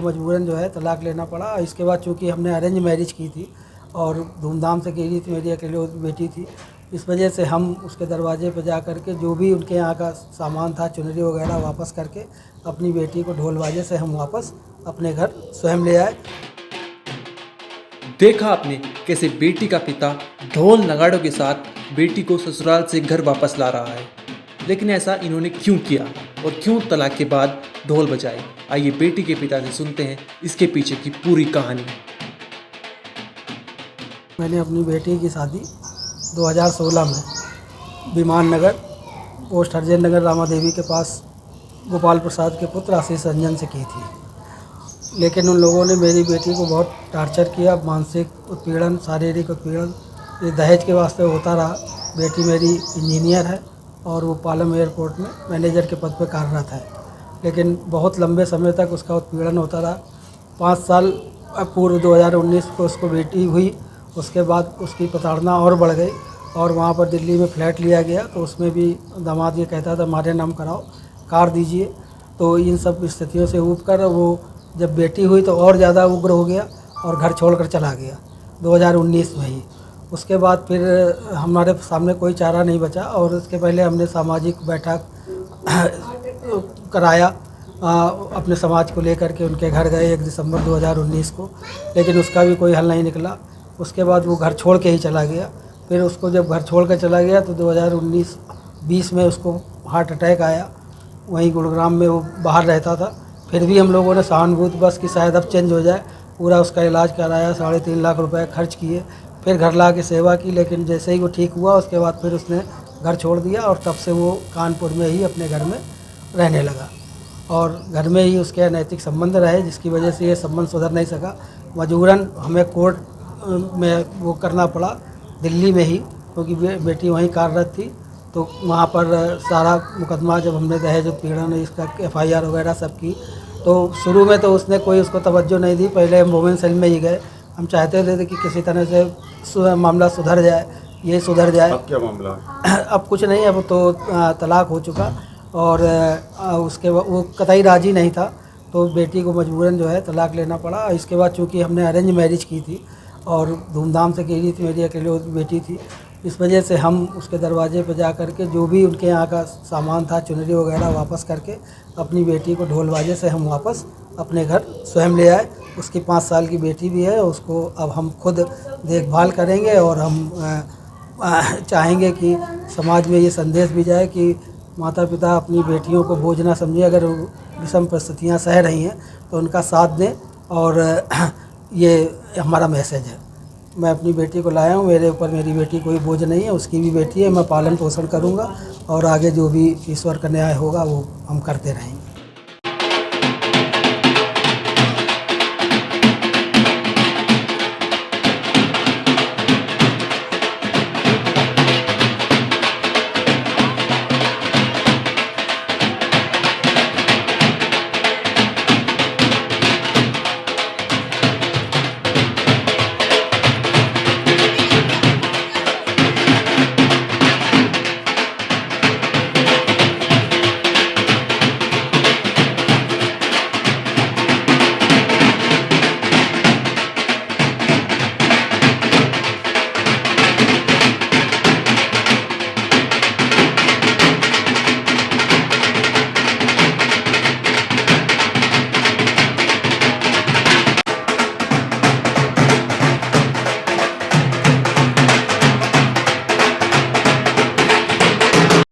मजबूरन जो है तलाक लेना पड़ा। इसके बाद चूँकि हमने अरेंज मैरिज की थी और धूमधाम से की थी, मेरी अकेले बेटी थी, इस वजह से हम उसके दरवाजे पर जा कर के जो भी उनके यहाँ का सामान था, चुनरी वगैरह, वापस करके अपनी बेटी को ढोल बाजे से हम वापस अपने घर स्वयं ले आए। देखा आपने कैसे बेटी का पिता ढोल नगाड़ों के साथ बेटी को ससुराल से घर वापस ला रहा है, लेकिन ऐसा इन्होंने क्यों किया और क्यों तलाक के बाद ढोल बजाए। आइए बेटी के पिता से सुनते हैं इसके पीछे की पूरी कहानी। मैंने अपनी बेटी की शादी 2016 में विमान नगर पोस्ट हरजन नगर रामा देवी के पास गोपाल प्रसाद के पुत्र आशीष रंजन से की थी, लेकिन उन लोगों ने मेरी बेटी को बहुत टार्चर किया, मानसिक उत्पीड़न, शारीरिक उत्पीड़न, ये दहेज के वास्ते होता रहा। बेटी मेरी इंजीनियर है और वो पालम एयरपोर्ट में मैनेजर के पद पर कार्यरत है, लेकिन बहुत लंबे समय तक उसका उत्पीड़न होता रहा। 5 साल पूर्व 2019 को उसको बेटी हुई, उसके बाद उसकी प्रताड़ना और बढ़ गई और वहाँ पर दिल्ली में फ्लैट लिया गया, तो उसमें भी दामाद ये कहता था हमारे नाम कराओ, कार दीजिए। तो इन सब स्थितियों से ऊब कर वो जब बेटी हुई तो और ज़्यादा उग्र हो गया और घर छोड़कर चला गया 2019 में ही। उसके बाद फिर हमारे सामने कोई चारा नहीं बचा और उसके पहले हमने सामाजिक बैठक कराया, अपने समाज को लेकर के उनके घर गए 1 दिसंबर 2019 को, लेकिन उसका भी कोई हल नहीं निकला। उसके बाद वो घर छोड़ के ही चला गया। फिर उसको जब घर छोड़ कर चला गया तो 2019-20 में उसको हार्ट अटैक आया, वहीं गुरुग्राम में वो बाहर रहता था। फिर भी हम लोगों ने सहानुभूति बस कि शायद अब चेंज हो जाए, पूरा उसका इलाज कराया, 3.5 लाख रुपए खर्च किए, फिर घर ला के सेवा की, लेकिन जैसे ही वो ठीक हुआ उसके बाद फिर उसने घर छोड़ दिया और तब से वो कानपुर में ही अपने घर में रहने लगा और घर में ही उसके अनैतिक संबंध रहे, जिसकी वजह से ये संबंध सुधर नहीं सका। मजबूरन हमें कोर्ट में वो करना पड़ा दिल्ली में ही, क्योंकि बेटी वहीं कार्यरत थी। तो वहाँ पर सारा मुकदमा जब हमने दहेज उत्पीड़न इसका FIR वगैरह सब की, तो शुरू में तो उसने कोई उसको तवज्जो नहीं दी। पहले हम वुमेन सेल में ही गए, हम चाहते थे कि किसी तरह से मामला सुधर जाए, ये सुधर जाए। अब क्या मामला है? अब कुछ नहीं, अब तो तलाक हो चुका और उसके बाद वो कतई राजी नहीं था, तो बेटी को मजबूरन जो है तलाक लेना पड़ा। इसके बाद चूँकि हमने अरेंज मैरिज की थी और धूमधाम से की थी, मेरी अकेले बेटी थी, इस वजह से हम उसके दरवाजे पर जा कर के जो भी उनके यहाँ का सामान था, चुनरी वगैरह, वापस करके अपनी बेटी को ढोल बाजे से हम वापस अपने घर स्वयं ले आए। उसकी 5 साल की बेटी भी है, उसको अब हम खुद देखभाल करेंगे और हम चाहेंगे कि समाज में ये संदेश भी जाए कि माता पिता अपनी बेटियों को बोझ ना समझें, अगर विषम परिस्थितियाँ सह रही हैं तो उनका साथ दें, और ये हमारा मैसेज है। मैं अपनी बेटी को लाया हूँ, मेरे ऊपर मेरी बेटी कोई बोझ नहीं है, उसकी भी बेटी है, मैं पालन पोषण करूँगा और आगे जो भी ईश्वर का न्याय होगा वो हम करते रहेंगे।